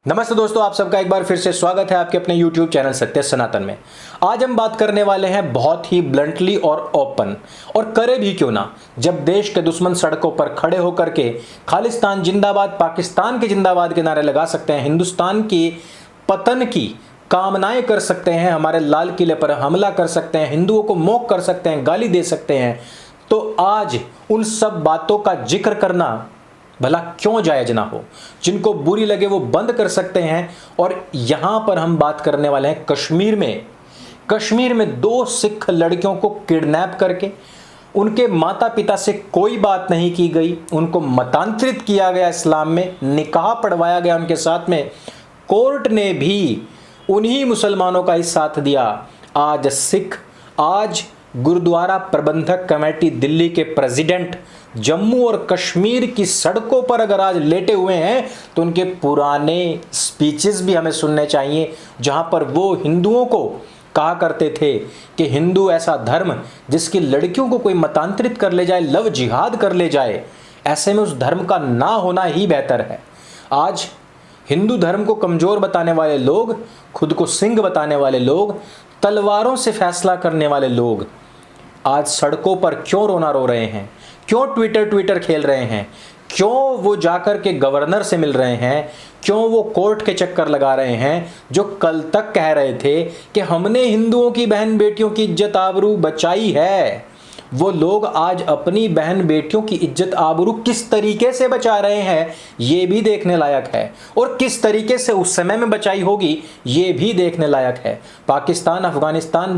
नमस्ते दोस्तों, आप सबका एक बार फिर से स्वागत है आपके अपने YouTube चैनल सत्य सनातन में। आज हम बात करने वाले हैं बहुत ही ब्लंटली और ओपन, और करे भी क्यों ना, जब देश के दुश्मन सड़कों पर खड़े होकर के खालिस्तान जिंदाबाद, पाकिस्तान के जिंदाबाद के नारे लगा सकते हैं, हिंदुस्तान की पतन की कामनाएं कर सकते हैं, हमारे लाल किले पर हमला कर सकते हैं, हिंदुओं को मोक कर सकते हैं, गाली दे सकते हैं, तो आज उन सब बातों का जिक्र करना भला क्यों जायज ना हो। जिनको बुरी लगे वो बंद कर सकते हैं। और यहां पर हम बात करने वाले हैं कश्मीर में दो सिख लड़कियों को किडनैप करके उनके माता पिता से कोई बात नहीं की गई, उनको मतांतरित किया गया, इस्लाम में निकाह पढ़वाया गया उनके साथ में, कोर्ट ने भी उन्हीं मुसलमानों का ही साथ दिया। आज गुरुद्वारा प्रबंधक कमेटी दिल्ली के प्रेसिडेंट जम्मू और कश्मीर की सड़कों पर अगर आज लेटे हुए हैं तो उनके पुराने स्पीचेस भी हमें सुनने चाहिए, जहां पर वो हिंदुओं को कहा करते थे कि हिंदू ऐसा धर्म जिसकी लड़कियों को कोई मतांतरित कर ले जाए, लव जिहाद कर ले जाए, ऐसे में उस धर्म का ना होना ही बेहतर है। आज हिंदू धर्म को कमजोर बताने वाले लोग, खुद को सिंह बताने वाले लोग, तलवारों से फैसला करने वाले लोग आज सड़कों पर क्यों रोना रो रहे हैं, क्यों ट्विटर खेल रहे हैं, क्यों वो जाकर के गवर्नर से मिल रहे हैं, क्यों वो कोर्ट के चक्कर लगा रहे हैं, जो कल तक कह रहे थे कि हमने हिंदुओं की बहन बेटियों की इज्जत आबरू बचाई है। वो लोग आज अपनी बहन बेटियों की इज्जत आबरू किस तरीके से बचा रहे हैं ये भी देखने लायक है, और किस तरीके से उस समय में बचाई होगी ये भी देखने लायक है। पाकिस्तान, अफगानिस्तान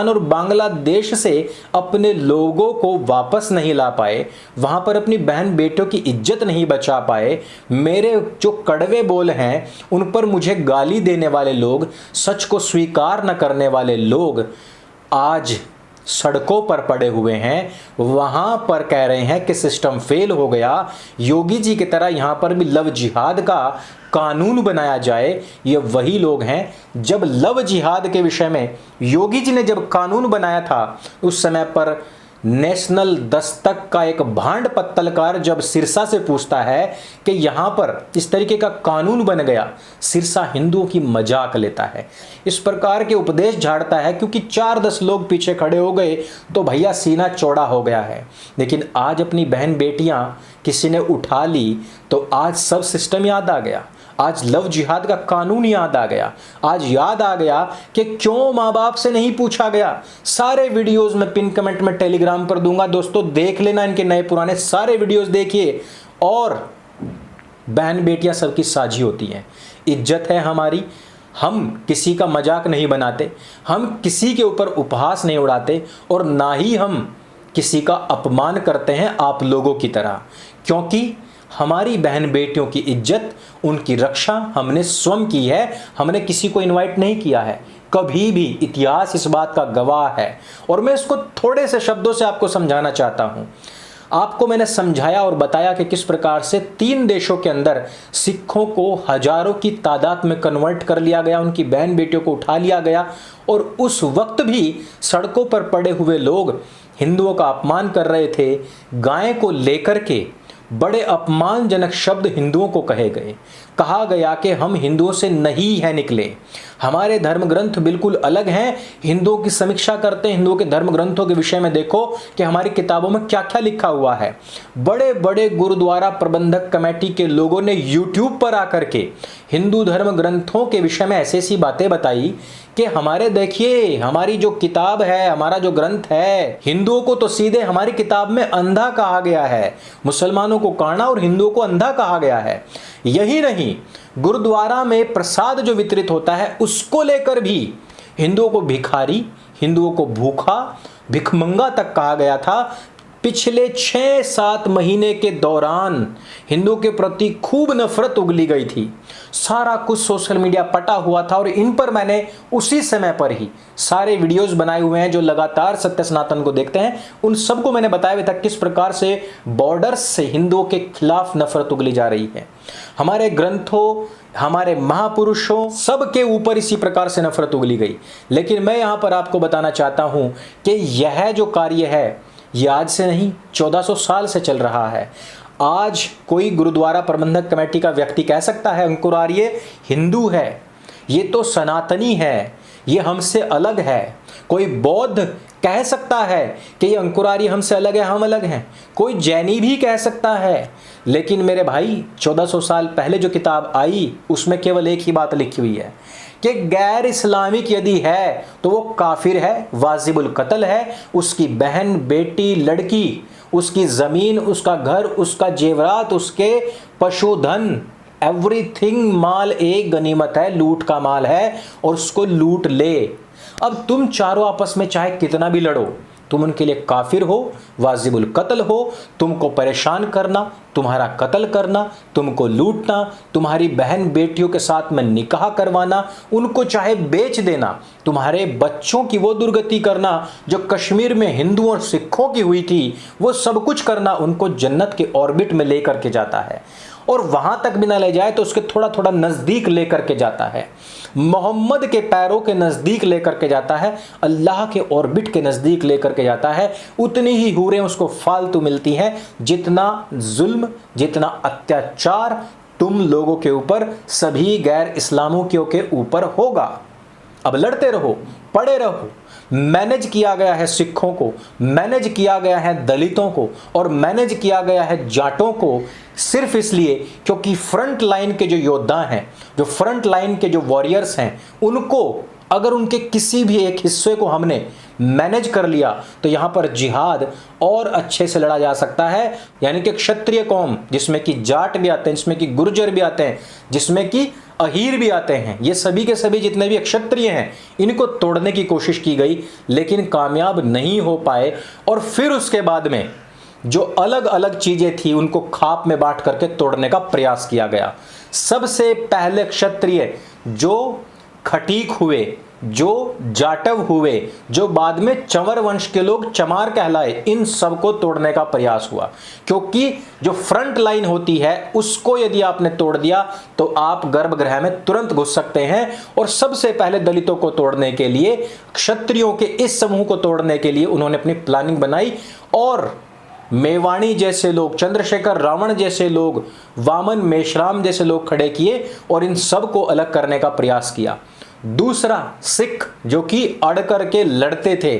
और बांग्लादेश से अपने लोगों को वापस नहीं ला पाए, वहां पर अपनी बहन बेटियों की इज्जत नहीं बचा पाए। मेरे जो कड़वे बोल हैं उन पर मुझे गाली देने वाले लोग, सच को स्वीकार न करने वाले लोग आज सड़कों पर पड़े हुए हैं। वहां पर कह रहे हैं कि सिस्टम फेल हो गया, योगी जी की तरह यहां पर भी लव जिहाद का कानून बनाया जाए। ये वही लोग हैं, जब लव जिहाद के विषय में योगी जी ने जब कानून बनाया था, उस समय पर नेशनल दस्तक का एक भांड पत्तलकार जब सिरसा से पूछता है कि यहां पर इस तरीके का कानून बन गया, सिरसा हिंदुओं की मजाक लेता है, इस प्रकार के उपदेश झाड़ता है, क्योंकि 4-10 लोग पीछे खड़े हो गए तो भैया सीना चौड़ा हो गया है। लेकिन आज अपनी बहन बेटियां किसी ने उठा ली तो आज सब सिस्टम याद आ गया, आज लव जिहाद का कानून याद आ गया, आज याद आ गया कि क्यों माँ बाप से नहीं पूछा गया। सारे वीडियोस में पिन कमेंट में टेलीग्राम पर दूंगा, दोस्तों देख लेना, इनके नए पुराने सारे वीडियोस देखिए। और बहन बेटियां सबकी साझी होती हैं, इज्जत है हमारी, हम किसी का मजाक नहीं बनाते, हम किसी के ऊपर उपहास नहीं उड़ाते, और ना ही हम किसी का अपमान करते हैं आप लोगों की तरह, क्योंकि हमारी बहन बेटियों की इज्जत, उनकी रक्षा हमने स्वयं की है, हमने किसी को इनवाइट नहीं किया है कभी भी। इतिहास इस बात का गवाह है, और मैं इसको थोड़े से शब्दों से आपको समझाना चाहता हूं। आपको मैंने समझाया और बताया कि किस प्रकार से 3 देशों के अंदर सिखों को हजारों की तादाद में कन्वर्ट कर लिया गया, उनकी बहन बेटियों को उठा लिया गया, और उस वक्त भी सड़कों पर पड़े हुए लोग हिंदुओं का अपमान कर रहे थे। गाय को लेकर के बड़े अपमानजनक शब्द हिंदुओं को कहे गए, कहा गया कि हम हिंदुओं से नहीं है निकले, हमारे धर्म ग्रंथ बिल्कुल अलग हैं। हिंदुओं की समीक्षा करते हैं, हिंदुओं के धर्म ग्रंथों के विषय में देखो कि हमारी किताबों में क्या क्या लिखा हुआ है। बड़े बड़े गुरुद्वारा प्रबंधक कमेटी के लोगों ने यूट्यूब पर आकर के हिंदू धर्म ग्रंथों के विषय में ऐसी ऐसी बातें बताई कि हमारे देखिए, हमारी जो किताब है, हमारा जो ग्रंथ है, हिंदुओं को तो सीधे हमारी किताब में अंधा कहा गया है, मुसलमानों को काना और हिंदुओं को अंधा कहा गया है। यही नहीं, गुरुद्वारा में प्रसाद जो वितरित होता है उसको लेकर भी हिंदुओं को भिखारी, हिंदुओं को भूखा, भिखमंगा तक कहा गया था। पिछले 6-7 महीने के दौरान हिंदुओं के प्रति खूब नफरत उगली गई थी, सारा कुछ सोशल मीडिया पटा हुआ था, और इन पर मैंने उसी समय पर ही सारे वीडियोस बनाए हुए हैं। जो लगातार सत्य सनातन को देखते हैं उन सबको मैंने बताया हुआ था किस प्रकार से बॉर्डर्स से हिंदुओं के खिलाफ नफरत उगली जा रही है। हमारे ग्रंथों, हमारे महापुरुषों, सबके ऊपर इसी प्रकार से नफरत उगली गई। लेकिन मैं यहां पर आपको बताना चाहता हूं कि यह जो कार्य है ये आज से नहीं, 1400 साल से चल रहा है। आज कोई गुरुद्वारा प्रबंधक कमेटी का व्यक्ति कह सकता है अंकुर आर्य हिंदू है, ये तो सनातनी है, ये हमसे अलग है? कोई बौद्ध कह सकता है कि ये अंकुर आर्य हमसे अलग है, हम अलग हैं? कोई जैनी भी कह सकता है। लेकिन मेरे भाई 1400 साल पहले जो किताब आई उसमें केवल एक ही बात लिखी हुई है कि गैर इस्लामिक यदि है तो वो काफिर है, वाजिबुल कत्ल है, उसकी बहन, बेटी, लड़की, उसकी ज़मीन, उसका घर, उसका जेवरात, उसके पशुधन, एवरीथिंग माल एक गनीमत है, लूट का माल है और उसको लूट ले। अब तुम चारों आपस में चाहे कितना भी लड़ो, तुम उनके लिए काफिर हो, वाजिबुल कत्ल हो। तुमको परेशान करना, तुम्हारा कत्ल करना, तुमको लूटना, तुम्हारी बहन बेटियों के साथ में निकाह करवाना, उनको चाहे बेच देना, तुम्हारे बच्चों की वो दुर्गति करना जो कश्मीर में हिंदुओं और सिखों की हुई थी, वो सब कुछ करना उनको जन्नत के ऑर्बिट में लेकर के जाता है। और वहां तक भी ना ले जाए तो उसके थोड़ा थोड़ा नजदीक लेकर के जाता है, मोहम्मद के पैरों के नजदीक लेकर के जाता है, अल्लाह के ऑर्बिट के नजदीक लेकर के जाता है। उतनी ही हूरें उसको फालतू मिलती हैं जितना जुल्म, जितना अत्याचार तुम लोगों के ऊपर, सभी गैर इस्लामियों के ऊपर होगा। अब लड़ते रहो, पड़े रहो। मैनेज किया गया है सिखों को, मैनेज किया गया है दलितों को और मैनेज किया गया है जाटों को, सिर्फ इसलिए क्योंकि फ्रंट लाइन के जो योद्धा हैं, जो फ्रंट लाइन के जो वॉरियर्स हैं, उनको अगर उनके किसी भी एक हिस्से को हमने मैनेज कर लिया तो यहां पर जिहाद और अच्छे से लड़ा जा सकता है। यानी कि क्षत्रिय कौम, जिसमें कि जाट भी आते हैं, जिसमें कि गुर्जर भी आते हैं, जिसमें कि अहीर भी आते हैं, ये सभी के सभी जितने भी क्षत्रिय हैं, इनको तोड़ने की कोशिश की गई लेकिन कामयाब नहीं हो पाए। और फिर उसके बाद में जो अलग अलग चीजें थी उनको खाप में बांट करके तोड़ने का प्रयास किया गया। सबसे पहले क्षत्रिय जो खटीक हुए, जो जाटव हुए, जो बाद में चंवर वंश के लोग चमार कहलाए, इन सबको तोड़ने का प्रयास हुआ। क्योंकि जो फ्रंट लाइन होती है उसको यदि आपने तोड़ दिया तो आप गर्भगृह में तुरंत घुस सकते हैं। और सबसे पहले दलितों को तोड़ने के लिए, क्षत्रियों के इस समूह को तोड़ने के लिए उन्होंने अपनी प्लानिंग बनाई और मेवाणी जैसे लोग, चंद्रशेखर रावण जैसे लोग, वामन मेश्राम जैसे लोग खड़े किए और इन सब को अलग करने का प्रयास किया। दूसरा, सिख जो कि अड़ करके लड़ते थे,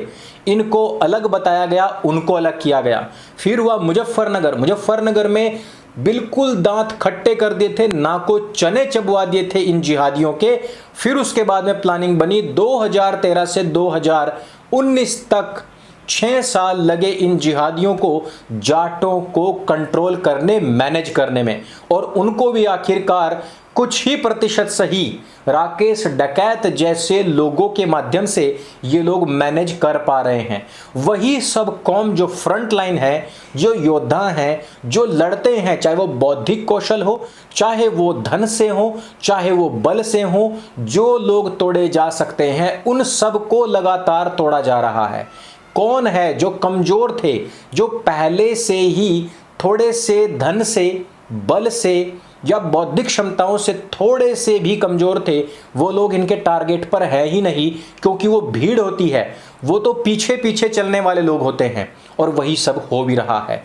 इनको अलग बताया गया, उनको अलग किया गया। फिर हुआ मुजफ्फरनगर, मुजफ्फरनगर में बिल्कुल दांत खट्टे कर दिए थे, नाको चने चबवा दिए थे इन जिहादियों के। फिर उसके बाद में प्लानिंग बनी, 2013 से 2019 तक 6 साल लगे इन जिहादियों को जाटों को कंट्रोल करने, मैनेज करने में। और उनको भी आखिरकार कुछ ही प्रतिशत सही राकेश डकैत जैसे लोगों के माध्यम से ये लोग मैनेज कर पा रहे हैं। वही सब कौम जो फ्रंट लाइन है, जो योद्धा हैं, जो लड़ते हैं, चाहे वो बौद्धिक कौशल हो, चाहे वो धन से हो, चाहे वो बल से हो, जो लोग तोड़े जा सकते हैं उन सब को लगातार तोड़ा जा रहा है। कौन है जो कमजोर थे, जो पहले से ही थोड़े से धन से, बल से या बौद्धिक क्षमताओं से थोड़े से भी कमजोर थे, वो लोग इनके टारगेट पर है ही नहीं। क्योंकि वो भीड़ होती है, वो तो पीछे पीछे चलने वाले लोग होते हैं और वही सब हो भी रहा है।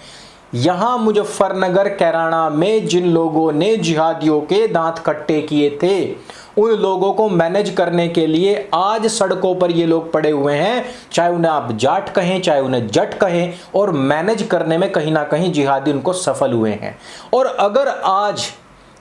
यहां मुजफ्फरनगर, कैराना में जिन लोगों ने जिहादियों के दांत खट्टे किए थे, उन लोगों को मैनेज करने के लिए आज सड़कों पर ये लोग पड़े हुए हैं, चाहे उन्हें आप जाट कहें, चाहे उन्हें जट कहें, और मैनेज करने में कहीं ना कहीं जिहादी उनको सफल हुए हैं। और अगर आज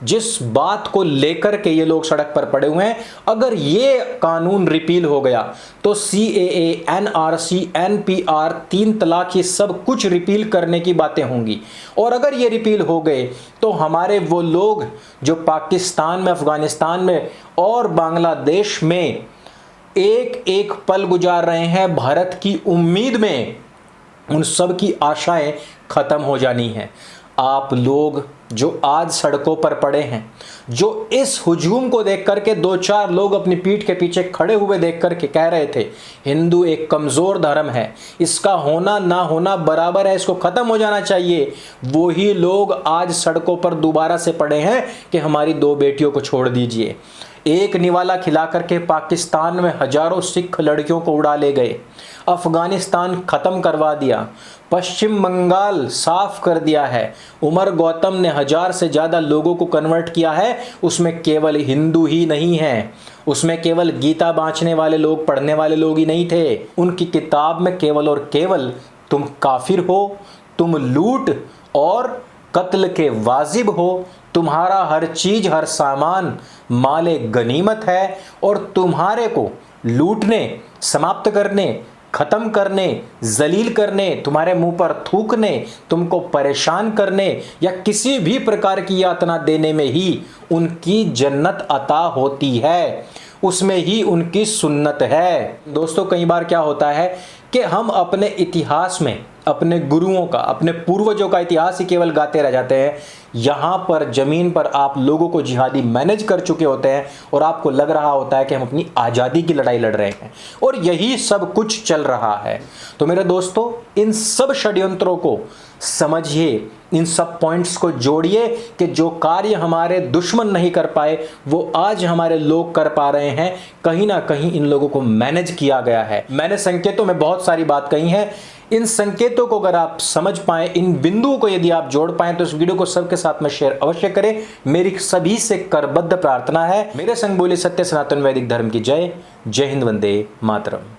जिस बात को लेकर के ये लोग सड़क पर पड़े हुए हैं, अगर ये कानून रिपील हो गया तो CAA, NRC, NPR, 3 तलाक, ये सब कुछ रिपील करने की बातें होंगी। और अगर ये रिपील हो गए तो हमारे वो लोग जो पाकिस्तान में, अफगानिस्तान में और बांग्लादेश में एक एक पल गुजार रहे हैं भारत की उम्मीद में, उन सब की आशाएं खत्म हो जानी हैं। आप लोग जो आज सड़कों पर पड़े हैं, जो इस हुजूम को देख करके 2-4 लोग अपनी पीठ के पीछे खड़े हुए देख करके कह रहे थे हिंदू एक कमज़ोर धर्म है, इसका होना ना होना बराबर है, इसको ख़त्म हो जाना चाहिए, वही लोग आज सड़कों पर दोबारा से पड़े हैं कि हमारी 2 बेटियों को छोड़ दीजिए। एक निवाला खिला करके पाकिस्तान में हजारों सिख लड़कियों को उड़ा ले गए। अफगानिस्तान खत्म करवा दिया, पश्चिम बंगाल साफ कर दिया है, उमर गौतम ने 1000 से ज़्यादा लोगों को कन्वर्ट किया है, उसमें केवल हिंदू ही नहीं है, उसमें केवल गीता बाँचने वाले लोग, पढ़ने वाले लोग ही नहीं थे। उनकी किताब में केवल और केवल तुम काफिर हो, तुम लूट और कत्ल के वाजिब हो, तुम्हारा हर चीज हर सामान माले गनीमत है और तुम्हारे को लूटने, समाप्त करने, खत्म करने, जलील करने, तुम्हारे मुंह पर थूकने, तुमको परेशान करने या किसी भी प्रकार की यातना देने में ही उनकी जन्नत अता होती है, उसमें ही उनकी सुन्नत है। दोस्तों, कई बार क्या होता है कि हम अपने इतिहास में अपने गुरुओं का, अपने पूर्वजों का इतिहास ही केवल गाते रह जाते हैं। यहाँ पर ज़मीन पर आप लोगों को जिहादी मैनेज कर चुके होते हैं और आपको लग रहा होता है कि हम अपनी आज़ादी की लड़ाई लड़ रहे हैं और यही सब कुछ चल रहा है। तो मेरे दोस्तों, इन सब षड्यंत्रों को समझिए, इन सब पॉइंट्स को जोड़िए कि जो कार्य हमारे दुश्मन नहीं कर पाए वो आज हमारे लोग कर पा रहे हैं। कहीं ना कहीं इन लोगों को मैनेज किया गया है। मैंने संकेतों में बहुत सारी बात कही है, इन संकेतों को अगर आप समझ पाएं, इन बिंदुओं को यदि आप जोड़ पाएं तो इस वीडियो को सबके साथ में शेयर अवश्य करें। मेरी सभी से करबद्ध प्रार्थना है। मेरे संग बोले सत्य सनातन वैदिक धर्म की जय। जय हिंद, वंदे मातरम।